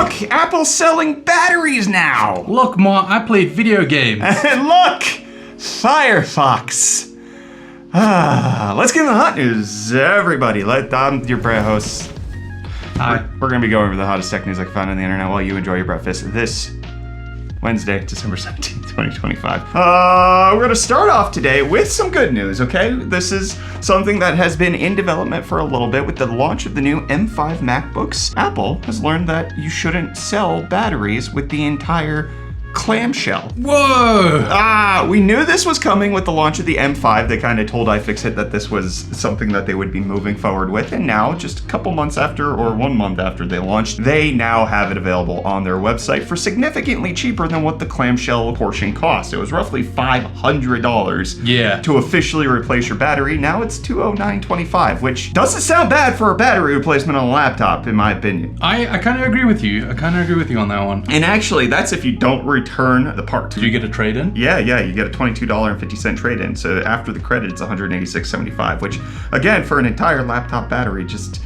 look, Apple's selling batteries now. Look, Ma, I play video games. And look, Firefox. Let's get into the hot news, everybody. I'm your Brett host. Hi. We're going to be going over the hottest tech news I can find on the internet while you enjoy your breakfast this Wednesday, December 17th, 2025. We're going to start off today with some good news, okay? This is something that has been in development for a little bit with the launch of the new M5 MacBooks. Apple has learned that you shouldn't sell batteries with the entire clamshell. Whoa! We knew this was coming with the launch of the M5. They kind of told iFixit that this was something that they would be moving forward with, and now, just a couple months after, or 1 month after they launched, they now have it available on their website for significantly cheaper than what the clamshell portion cost. It was roughly $500 to officially replace your battery. Now it's $209.25, which doesn't sound bad for a battery replacement on a laptop, in my opinion. I kind of agree with you. I kind of agree with you on that one. And actually, that's if you don't return the part. Do you get a trade-in? Yeah, you get a $22.50 trade-in. So after the credit, it's $186.75, which, again, for an entire laptop battery, just,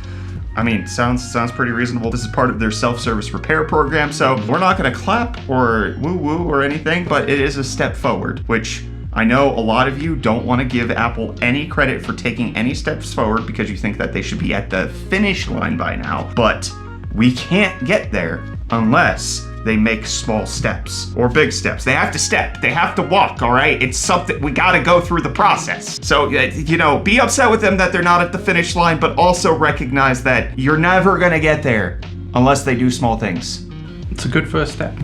I mean, sounds pretty reasonable. This is part of their self-service repair program, so we're not going to clap or woo-woo or anything, but it is a step forward, which I know a lot of you don't want to give Apple any credit for taking any steps forward because you think that they should be at the finish line by now, but we can't get there unless they make small steps or big steps. They have to step, they have to walk, all right? It's something, we gotta go through the process. So, be upset with them that they're not at the finish line, but also recognize that you're never gonna get there unless they do small things. It's a good first step.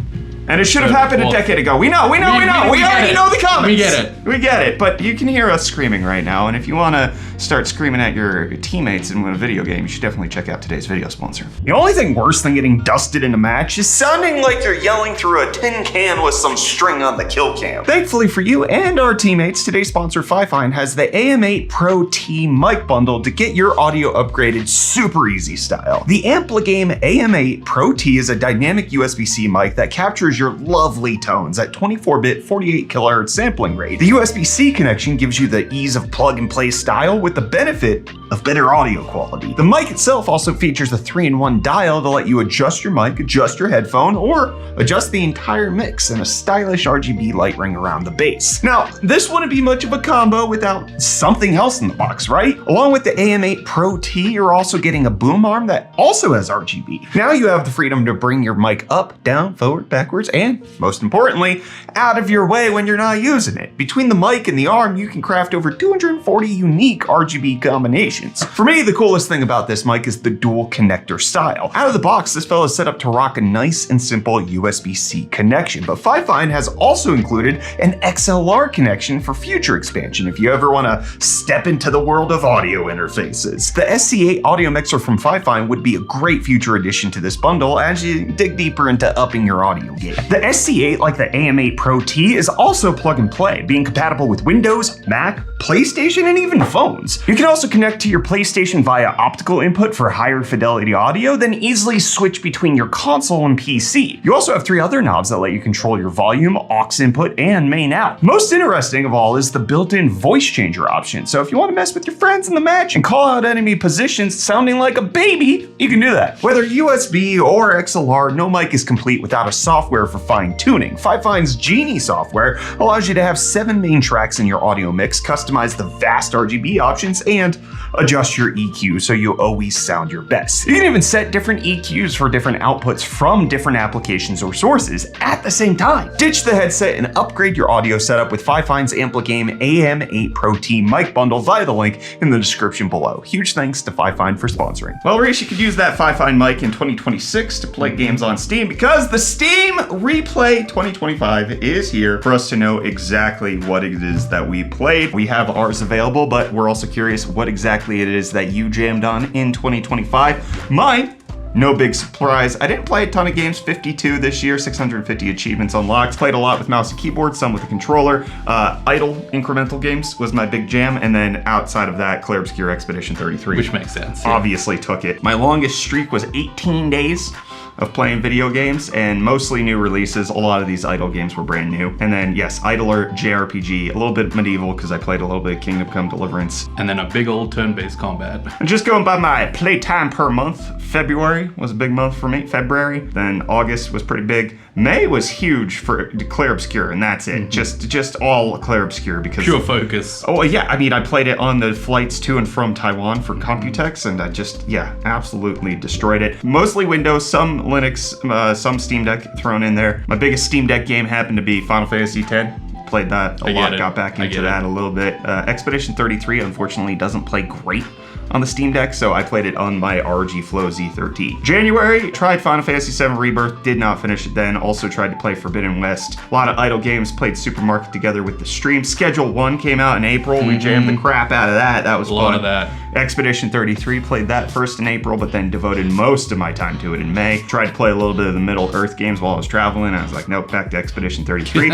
And it should have happened a decade ago. We know. We already know the comments. We get it. We get it. But you can hear us screaming right now. And if you want to start screaming at your teammates in a video game, you should definitely check out today's video sponsor. The only thing worse than getting dusted in a match is sounding like you're yelling through a tin can with some string on the kill cam. Thankfully for you and our teammates, today's sponsor Fifine has the AM8 Pro T mic bundle to get your audio upgraded super easy style. The Amplagame AM8 Pro T is a dynamic USB-C mic that captures your lovely tones at 24-bit 48 kHz sampling rate. The USB-C connection gives you the ease of plug-and-play style with the benefit of better audio quality. The mic itself also features a 3-in-1 dial to let you adjust your mic, adjust your headphone, or adjust the entire mix, and a stylish RGB light ring around the base. Now, this wouldn't be much of a combo without something else in the box, right? Along with the AM8 Pro T, you're also getting a boom arm that also has RGB. Now you have the freedom to bring your mic up, down, forward, backwards, and most importantly, out of your way when you're not using it. Between the mic and the arm, you can craft over 240 unique RGB combinations. For me, the coolest thing about this mic is the dual connector style. Out of the box, this fella is set up to rock a nice and simple USB-C connection, but Fifine has also included an XLR connection for future expansion if you ever want to step into the world of audio interfaces. The SC8 audio mixer from Fifine would be a great future addition to this bundle as you dig deeper into upping your audio game. The SC8, like the AM8 Pro T, is also plug and play, being compatible with Windows, Mac, PlayStation, and even phones. You can also connect to your PlayStation via optical input for higher fidelity audio, then easily switch between your console and PC. You also have 3 other knobs that let you control your volume, aux input, and main out. Most interesting of all is the built-in voice changer option, so if you want to mess with your friends in the match and call out enemy positions sounding like a baby, you can do that. Whether USB or XLR, no mic is complete without a software for fine-tuning. Fifine's Genie software allows you to have 7 main tracks in your audio mix, customize the vast RGB options, and adjust your EQ so you always sound your best. You can even set different EQs for different outputs from different applications or sources at the same time. Ditch the headset and upgrade your audio setup with Fifine's Amplagame AM8 Pro T mic bundle via the link in the description below. Huge thanks to Fifine for sponsoring. Well, Reece, you could use that Fifine mic in 2026 to play games on Steam because the Steam Replay 2025 is here for us to know exactly what it is that we played. We have ours available, but we're also curious what exactly it is that you jammed on in 2025. Mine, no big surprise. I didn't play a ton of games, 52 this year, 650 achievements unlocked. Played a lot with mouse and keyboard, some with a controller. Idle incremental games was my big jam. And then outside of that, Clair Obscur Expedition 33. Which makes sense. Yeah. Obviously took it. My longest streak was 18 days. of playing video games, and mostly new releases. A lot of these idle games were brand new. And then, yes, idler, JRPG, a little bit medieval because I played a little bit of Kingdom Come Deliverance. And then a big old turn-based combat. And just going by my playtime per month, February was a big month for me. February, then August was pretty big. May was huge for Clair Obscur, and that's it. Just all Clair Obscur because Pure focus. Oh yeah, I mean I played it on the flights to and from Taiwan for Computex, and I just absolutely destroyed it. Mostly Windows, some Linux, some Steam Deck thrown in there. My biggest Steam Deck game happened to be Final Fantasy X. Played that a lot, got back into that a little bit. Expedition 33 unfortunately doesn't play great on the Steam Deck, so I played it on my ROG Flow Z13. January, tried Final Fantasy VII Rebirth, did not finish it then. Also tried to play Forbidden West. A lot of idle games, played Supermarket together with the stream. Schedule 1 came out in April. We jammed the crap out of that. That was fun. A lot of that. Expedition 33, played that first in April, but then devoted most of my time to it in May. Tried to play a little bit of the Middle Earth games while I was traveling. I was like, nope, back to Expedition 33.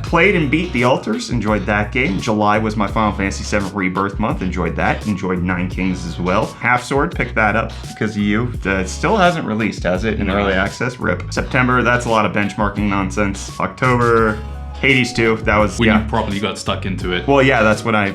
Played and beat The Altars, enjoyed that game. July was my Final Fantasy VII Rebirth month, enjoyed that. Enjoyed Nine Kings as well. Half Sword, picked that up because of you. It still hasn't released, has it? In early access, rip. September, that's a lot of benchmarking nonsense. October, Hades 2, that was, when you properly got stuck into it. Well, yeah, that's when I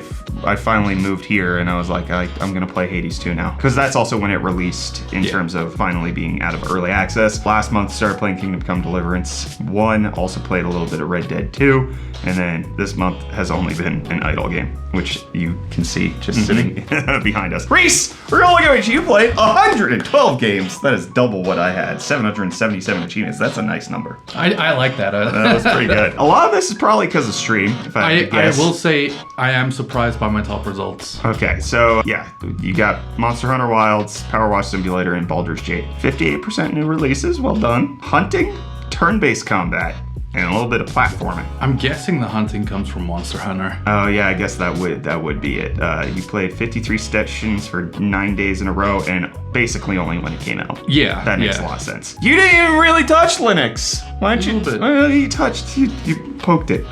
finally moved here, and I was like, I'm gonna play Hades 2 now. Because that's also when it released in terms of finally being out of early access. Last month, started playing Kingdom Come Deliverance 1, also played a little bit of Red Dead 2, and then this month has only been an idle game, which you can see just sitting behind us. Reece, we're only going to you played 112 games. That is double what I had. 777 achievements. That's a nice number. I like that. That was pretty good. A lot of this is probably because of stream, if I had to guess. I will say I am surprised by my top results. Okay, so yeah, you got Monster Hunter Wilds, Power Wash Simulator, and Baldur's Gate. 58% new releases, well done. Hunting, turn-based combat, and a little bit of platforming. I'm guessing the hunting comes from Monster Hunter. Oh yeah, I guess that would be it. You played 53 sessions for 9 days in a row, and basically only when it came out. Yeah, that makes a lot of sense. You didn't even really touch Linux. Why didn't you? Bit. You touched. You poked it.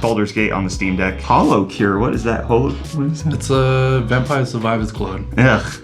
Baldur's Gate on the Steam Deck. Hollow Cure. What is that? What is that? It's a Vampire Survivors clone. Ugh.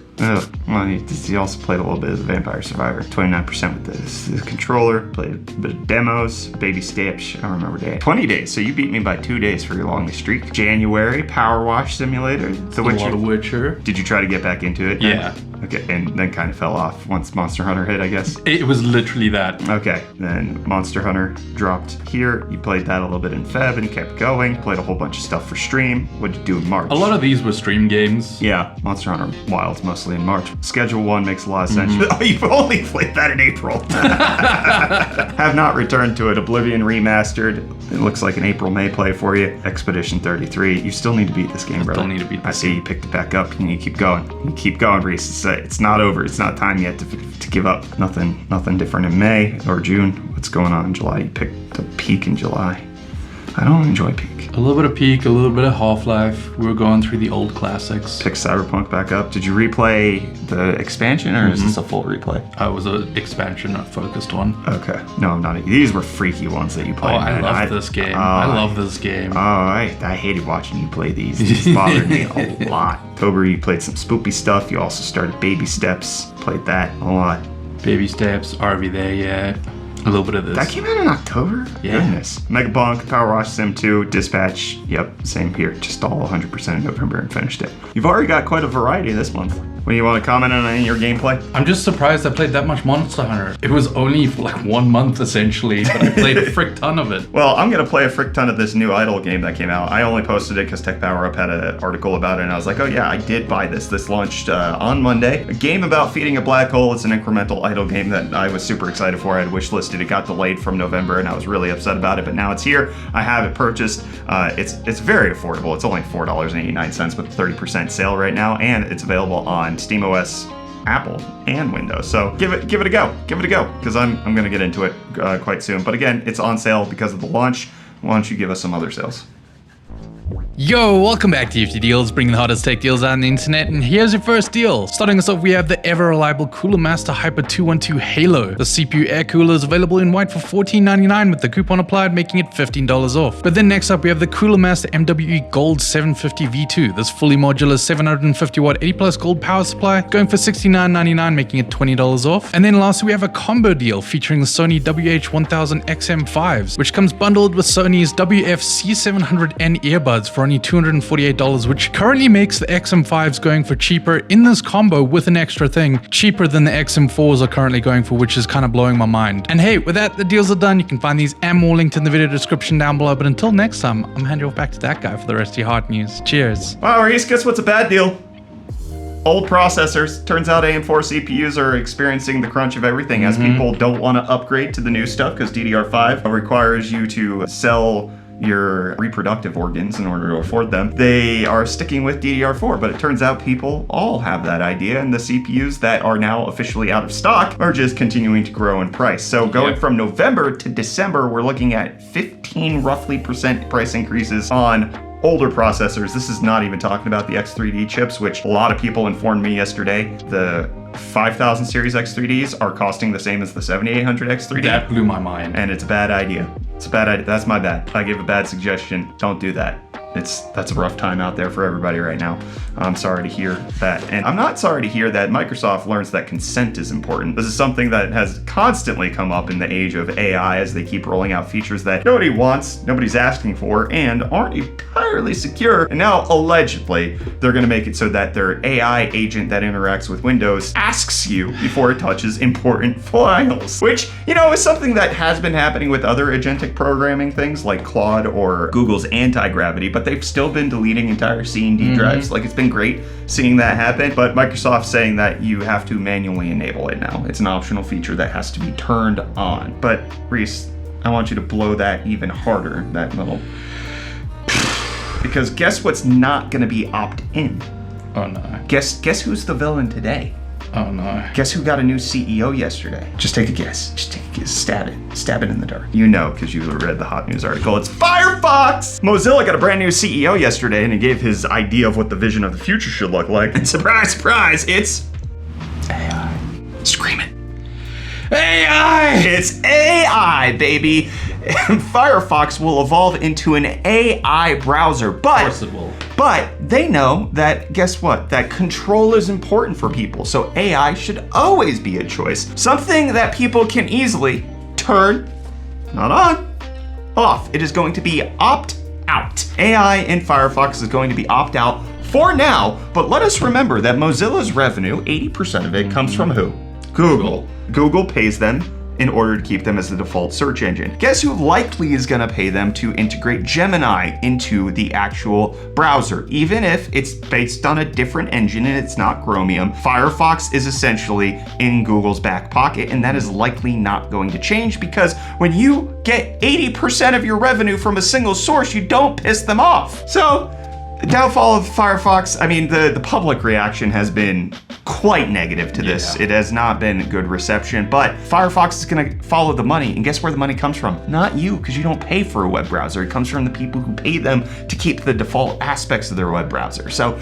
Well, you also played a little bit of the Vampire Survivor. 29% with the controller. Played a bit of demos. Baby steps. I don't remember day. 20 days. So you beat me by 2 days for your longest streak. January, Power Wash Simulator. A lot of Witcher. Did you try to get back into it? Yeah. Okay, and then kind of fell off once Monster Hunter hit, I guess. It was literally that. Okay, then Monster Hunter dropped here. You played that a little bit in Feb and kept going. Played a whole bunch of stuff for stream. What'd you do in March? A lot of these were stream games. Yeah, Monster Hunter Wilds mostly in March. Schedule 1 makes a lot of sense. Oh, you've only played that in April. Have not returned to it. Oblivion Remastered. It looks like an April-May play for you. Expedition 33. You still need to beat this game, brother. Still need to beat this I see you picked it back up. You need to keep going. You keep going, Reece. It's not over. It's not time yet to give up. Nothing different in May or June. What's going on in July? You picked a Peak in July. I don't enjoy Peak. A little bit of Peak, a little bit of Half-Life. We were going through the old classics. Pick Cyberpunk back up. Did you replay the expansion, or is this a full replay? It was an expansion, not focused one. Okay. No, I'm not. These were freaky ones that you played. Oh, I love this game. I love this game. Oh, I hated watching you play these. These bothered me a lot. October, you played some spoopy stuff. You also started Baby Steps. Played that a lot. Baby Steps, are we there yet? A little bit of this. That came out in October? Yeah. Goodness. Megabunk, Power Wash Sim 2, Dispatch. Yep, same here. Just all 100% in November and finished it. You've already got quite a variety this month. When you want to comment on any of your gameplay? I'm just surprised I played that much Monster Hunter. It was only for like 1 month essentially, but I played a frick ton of it. Well, I'm going to play a frick ton of this new idle game that came out. I only posted it because Tech Power Up had an article about it, and I was like, oh yeah, I did buy this. This launched on Monday. A game about feeding a black hole. It's an incremental idle game that I was super excited for. I had wishlisted. It got delayed from November, and I was really upset about it, but now it's here. I have it purchased. It's very affordable. It's only $4.89 with a 30% sale right now, and it's available on SteamOS, Apple, and Windows. So give it a go. Give it a go, because I'm going to get into it quite soon. But again, it's on sale because of the launch. Why don't you give us some other sales? Yo, welcome back to UFD Deals, bringing the hottest tech deals on the internet, and here's your first deal. Starting us off, we have the ever-reliable Coolermaster Hyper 212 Halo. The CPU air cooler is available in white for $14.99 with the coupon applied, making it $15 off. But then next up, we have the Coolermaster MWE Gold 750 V2. This fully modular 750 watt 80 plus gold power supply, going for $69.99, making it $20 off. And then lastly, we have a combo deal featuring the Sony WH-1000 XM5s, which comes bundled with Sony's WF-C700N earbuds for only $248, which currently makes the XM5s going for cheaper in this combo with an extra thing, cheaper than the XM4s are currently going for, which is kind of blowing my mind. And hey, with that, the deals are done. You can find these and more linked in the video description down below. But until next time, I'm handing you off back to that guy for the rest of your hot news. Cheers. Wow, Reece, guess what's a bad deal? Old processors. Turns out AM4 CPUs are experiencing the crunch of everything as people don't want to upgrade to the new stuff because DDR5 requires you to sell your reproductive organs in order to afford them. They are sticking with DDR4, but it turns out people all have that idea, and the CPUs that are now officially out of stock are just continuing to grow in price. So going from November to December, we're looking at 15 roughly % price increases on older processors. This is not even talking about the X3D chips, which a lot of people informed me yesterday. The 5000 series X3Ds are costing the same as the 7800 X3D. That blew my mind. And it's a bad idea. It's a bad idea. That's my bad. I gave a bad suggestion. Don't do that. That's a rough time out there for everybody right now. I'm sorry to hear that. And I'm not sorry to hear that Microsoft learns that consent is important. This is something that has constantly come up in the age of AI as they keep rolling out features that nobody wants, nobody's asking for, and aren't entirely secure. And now, allegedly, they're going to make it so that their AI agent that interacts with Windows asks you before it touches important files, which, you know, is something that has been happening with other agentic programming things like Claude or Google's anti-gravity, but they've still been deleting entire C and D drives. Like, it's been great seeing that happen, but Microsoft's saying that you have to manually enable it now. It's an optional feature that has to be turned on. But Reece, I want you to blow that even harder, that little... Because guess what's not gonna be opt-in? Oh no. Guess who's the villain today? Oh no. Guess who got a new CEO yesterday? Just take a guess. Just take a guess. Stab it in the dark. You know, because you read the hot news article. It's Firefox! Mozilla got a brand new CEO yesterday, and he gave his idea of what the vision of the future should look like. And surprise, surprise, it's AI. Scream it. AI! It's AI, baby! And Firefox will evolve into an AI browser, but... Of course it will. But they know that, guess what? That control is important for people. So AI should always be a choice. Something that people can easily turn, not on, off. It is going to be opt-out. AI in Firefox is going to be opt-out for now, but let us remember that Mozilla's revenue, 80% of it comes from who? Google. Google pays them in order to keep them as the default search engine. Guess who likely is gonna pay them to integrate Gemini into the actual browser? Even if it's based on a different engine and it's not Chromium, Firefox is essentially in Google's back pocket, and that is likely not going to change because when you get 80% of your revenue from a single source, you don't piss them off. So, the downfall of Firefox, I mean, the public reaction has been quite negative to this. It has not been good reception, but Firefox is gonna follow the money, and guess where the money comes from? Not you, because you don't pay for a web browser. It comes from the people who pay them to keep the default aspects of their web browser. So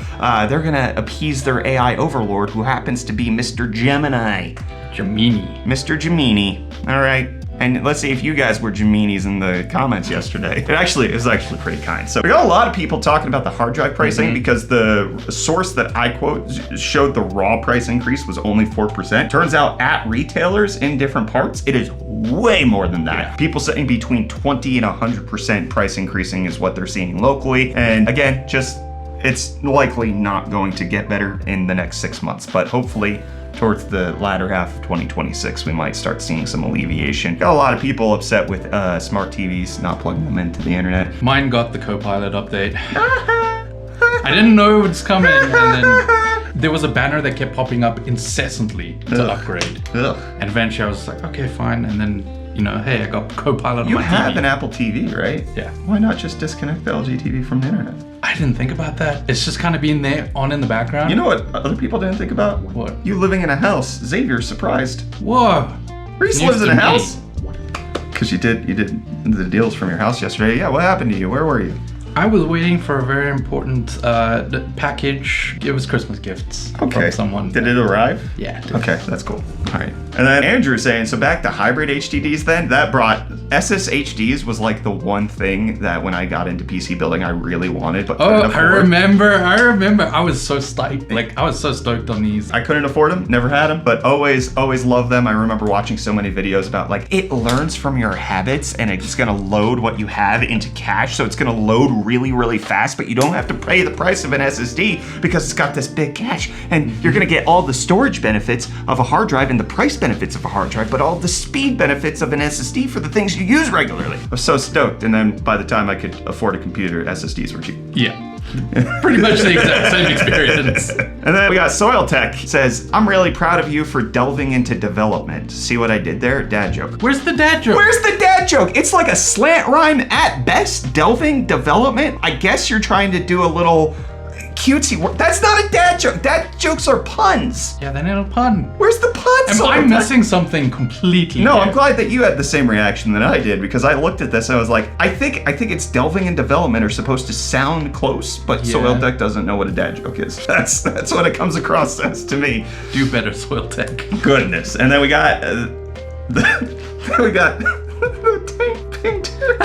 they're gonna appease their AI overlord, who happens to be Mr. Gemini. Mr. Gemini, all right. And let's see if you guys were Geminis in the comments yesterday. It was actually pretty kind. So we got a lot of people talking about the hard drive pricing because the source that I quote showed the raw price increase was only 4%. Turns out at retailers in different parts, it is way more than that. Yeah. People saying between 20 and 100% price increasing is what they're seeing locally. And again, it's likely not going to get better in the next 6 months, but hopefully towards the latter half of 2026, we might start seeing some alleviation. Got a lot of people upset with smart TVs not plugging them into the internet. Mine got the Copilot update. I didn't know it was coming, and then there was a banner that kept popping up incessantly to upgrade. And eventually I was like, okay, fine. And then, you know, hey, I got Copilot on my TV. You have an Apple TV, right? Yeah. Why not just disconnect the LG TV from the internet? I didn't think about that. It's just kind of being there on in the background. You know what other people didn't think about? What? You living in a house. Xavier's surprised. Whoa. Reece lives in a house. Because you did the deals from your house yesterday. Yeah, what happened to you? Where were you? I was waiting for a very important package. It was Christmas gifts from someone. Did it arrive? Yeah. Okay, that's cool. All right. And then Andrew's saying, so back to hybrid HDDs then, that brought SSHDs was like the one thing that when I got into PC building, I really wanted, but couldn't afford. I remember. I was so stoked. Like, I was so stoked on these. I couldn't afford them, never had them, but always loved them. I remember watching so many videos about like, it learns from your habits and it's gonna load what you have into cache. So it's gonna load really, really fast, but you don't have to pay the price of an SSD because it's got this big cache. And you're gonna get all the storage benefits of a hard drive and the price benefits of a hard drive, but all the speed benefits of an SSD for the things you use regularly. I was so stoked. And then by the time I could afford a computer, SSDs were cheap. Yeah. Pretty much the exact same experience. And then we got Soil Tech says, I'm really proud of you for delving into development. See what I did there? Dad joke. Where's the dad joke? Where's the dad joke? It's like a slant rhyme at best. Delving development. I guess you're trying to do a little cutesy word. That's not a dad joke. Dad jokes are puns. Yeah, they're not a pun. Where's the pun? Am I missing something completely? No, here? I'm glad that you had the same reaction that I did because I looked at this and I was like, I think it's delving and development are supposed to sound close, but Soil Tech doesn't know what a dad joke is. That's what it comes across as to me. Do better, Soil Tech. Goodness. And then we got the tank painter.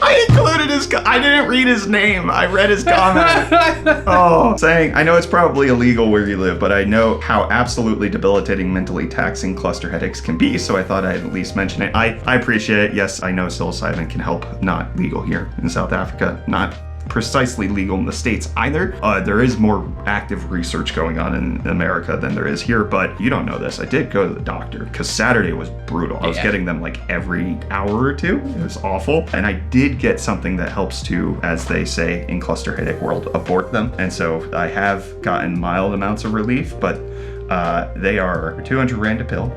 I included I didn't read his name. I read his comment. Saying, I know it's probably illegal where you live, but I know how absolutely debilitating, mentally taxing cluster headaches can be, so I thought I'd at least mention it. I appreciate it. Yes, I know psilocybin can help. Not legal here in South Africa. Not precisely legal in the States either. There is more active research going on in America than there is here, but you don't know this. I did go to the doctor because Saturday was brutal. I was getting them like every hour or two. It was awful. And I did get something that helps to, as they say in cluster headache world, abort them. And so I have gotten mild amounts of relief, but they are 200 Rand a pill.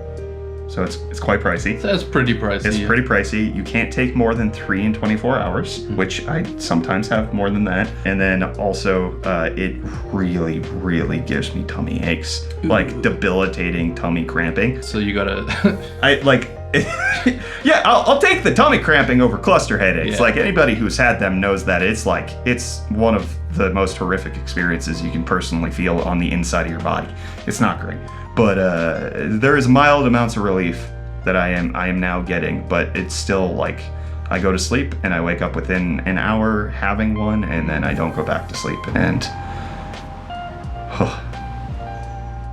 So it's quite pricey. That's pretty pricey. It's pretty pricey. You can't take more than 3 in 24 hours, which I sometimes have more than that. And then also, it really, really gives me tummy aches, like debilitating tummy cramping. So you gotta... Yeah, I'll take the tummy cramping over cluster headaches. Like anybody who's had them knows that it's one of the most horrific experiences you can personally feel on the inside of your body. It's not great. But there is mild amounts of relief that I am now getting, but it's still like I go to sleep and I wake up within an hour having one, and then I don't go back to sleep. And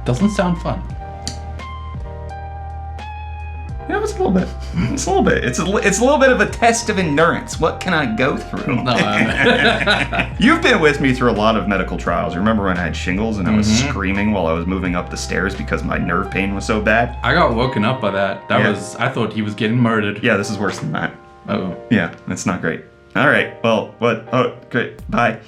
doesn't sound fun. Yeah, it's a little bit. It's a little bit. It's a little bit of a test of endurance. What can I go through? No, You've been with me through a lot of medical trials. Remember when I had shingles and I was screaming while I was moving up the stairs because my nerve pain was so bad? I got woken up by that. I thought he was getting murdered. Yeah, this is worse than that. Oh. Yeah, that's not great. All right. Well, what? Oh, great. Bye.